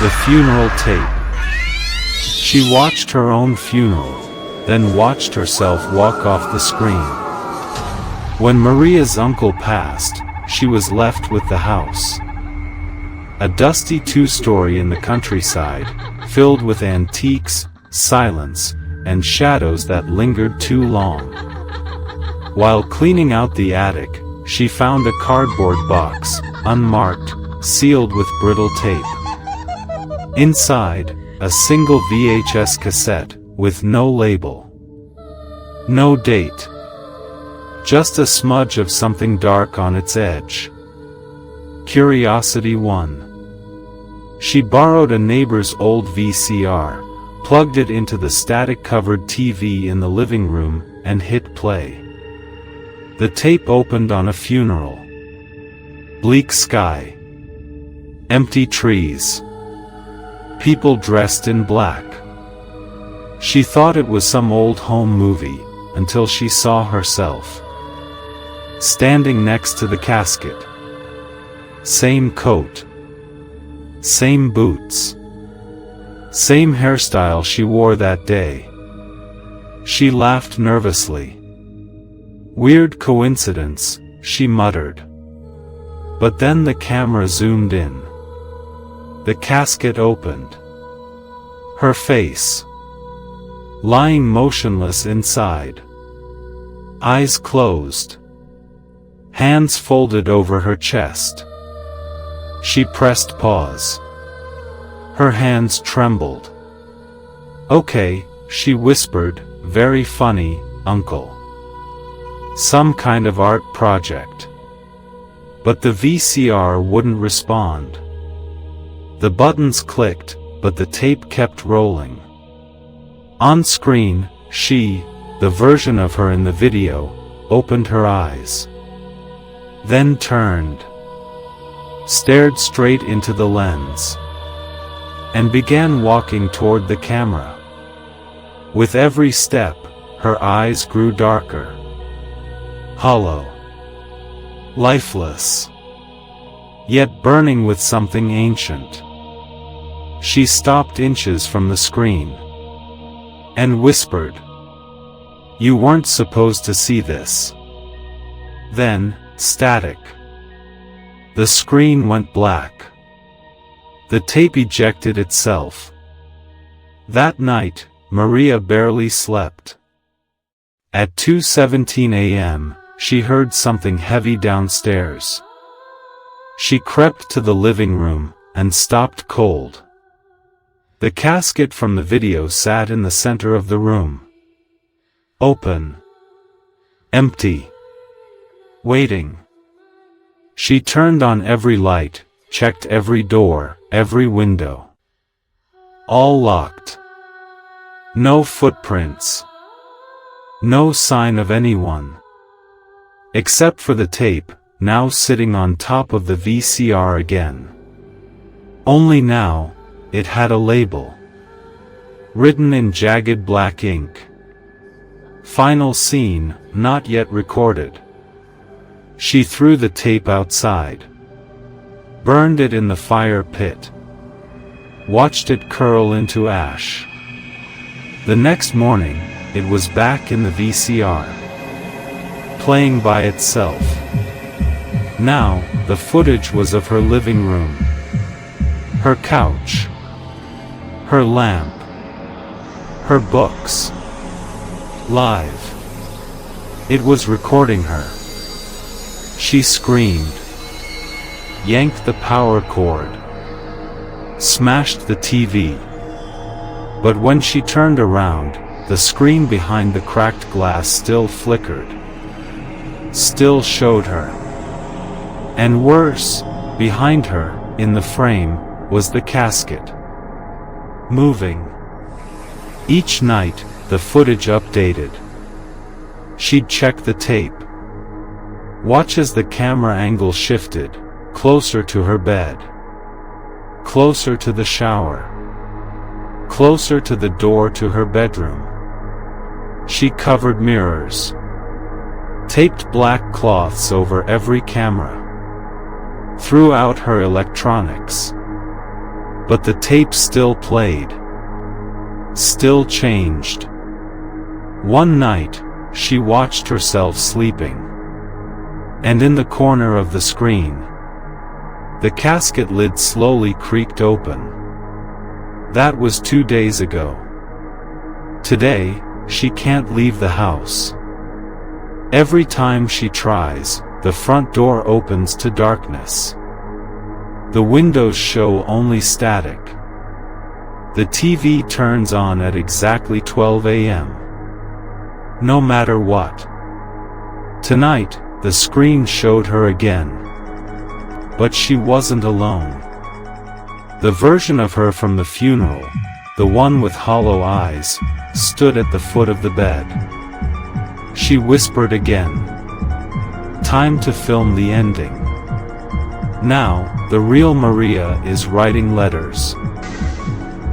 The funeral tape. She watched her own funeral, then watched herself walk off the screen. When Maria's uncle passed, she was left with the house. A dusty two-story in the countryside, filled with antiques, silence, and shadows that lingered too long. While cleaning out the attic, she found a cardboard box, unmarked, sealed with brittle tape. Inside, a single VHS cassette, with no label. No date. Just a smudge of something dark on its edge. Curiosity 1. She borrowed a neighbor's old VCR, plugged it into the static-covered TV in the living room, and hit play. The tape opened on a funeral. Bleak sky. Empty trees. People dressed in black. She thought it was some old home movie, until she saw herself. Standing next to the casket. Same coat. Same boots. Same hairstyle she wore that day. She laughed nervously. Weird coincidence, she muttered. But then the camera zoomed in. The casket opened. Her face. Lying motionless inside. Eyes closed. Hands folded over her chest. She pressed pause. Her hands trembled. "Okay," she whispered, "very funny, uncle. Some kind of art project." But the VCR wouldn't respond. The buttons clicked, but the tape kept rolling. On screen, she, the version of her in the video, opened her eyes. Then turned. Stared straight into the lens. And began walking toward the camera. With every step, her eyes grew darker. Hollow. Lifeless. Yet burning with something ancient. She stopped inches from the screen. And whispered, "You weren't supposed to see this." Then, static. The screen went black. The tape ejected itself. That night, Maria barely slept. At 2:17 a.m., she heard something heavy downstairs. She crept to the living room, and stopped cold. The casket from the video sat in the center of the room. Open. Empty. Waiting. She turned on every light, checked every door, every window. All locked. No footprints. No sign of anyone. Except for the tape, now sitting on top of the VCR again. Only now, it had a label. Written in jagged black ink. Final scene, not yet recorded. She threw the tape outside. Burned it in the fire pit. Watched it curl into ash. The next morning, it was back in the VCR. Playing by itself. Now, the footage was of her living room. Her couch. Her lamp. Her books. Live. It was recording her. She screamed. Yanked the power cord. Smashed the TV. But when she turned around, the screen behind the cracked glass still flickered. Still showed her. And worse, behind her, in the frame, was the casket. Moving. Each night, the footage updated. She'd check the tape. Watch as the camera angle shifted, closer to her bed. Closer to the shower. Closer to the door to her bedroom. She covered mirrors. Taped black cloths over every camera. Threw out her electronics. But the tape still played. Still changed. One night, she watched herself sleeping. And in the corner of the screen, the casket lid slowly creaked open. That was 2 days ago. Today, she can't leave the house. Every time she tries, the front door opens to darkness. The windows show only static. The TV turns on at exactly 12 a.m. No matter what. Tonight, the screen showed her again. But she wasn't alone. The version of her from the funeral, the one with hollow eyes, stood at the foot of the bed. She whispered again. Time to film the ending. Now, the real Maria is writing letters.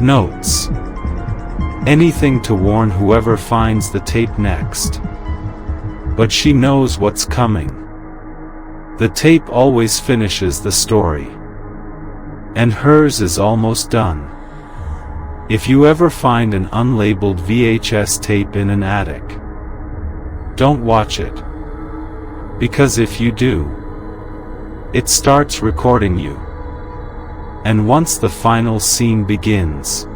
Notes. Anything to warn whoever finds the tape next. But she knows what's coming. The tape always finishes the story. And hers is almost done. If you ever find an unlabeled VHS tape in an attic, don't watch it. Because if you do, it starts recording you. And once the final scene begins,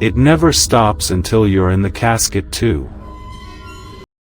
it never stops until you're in the casket too.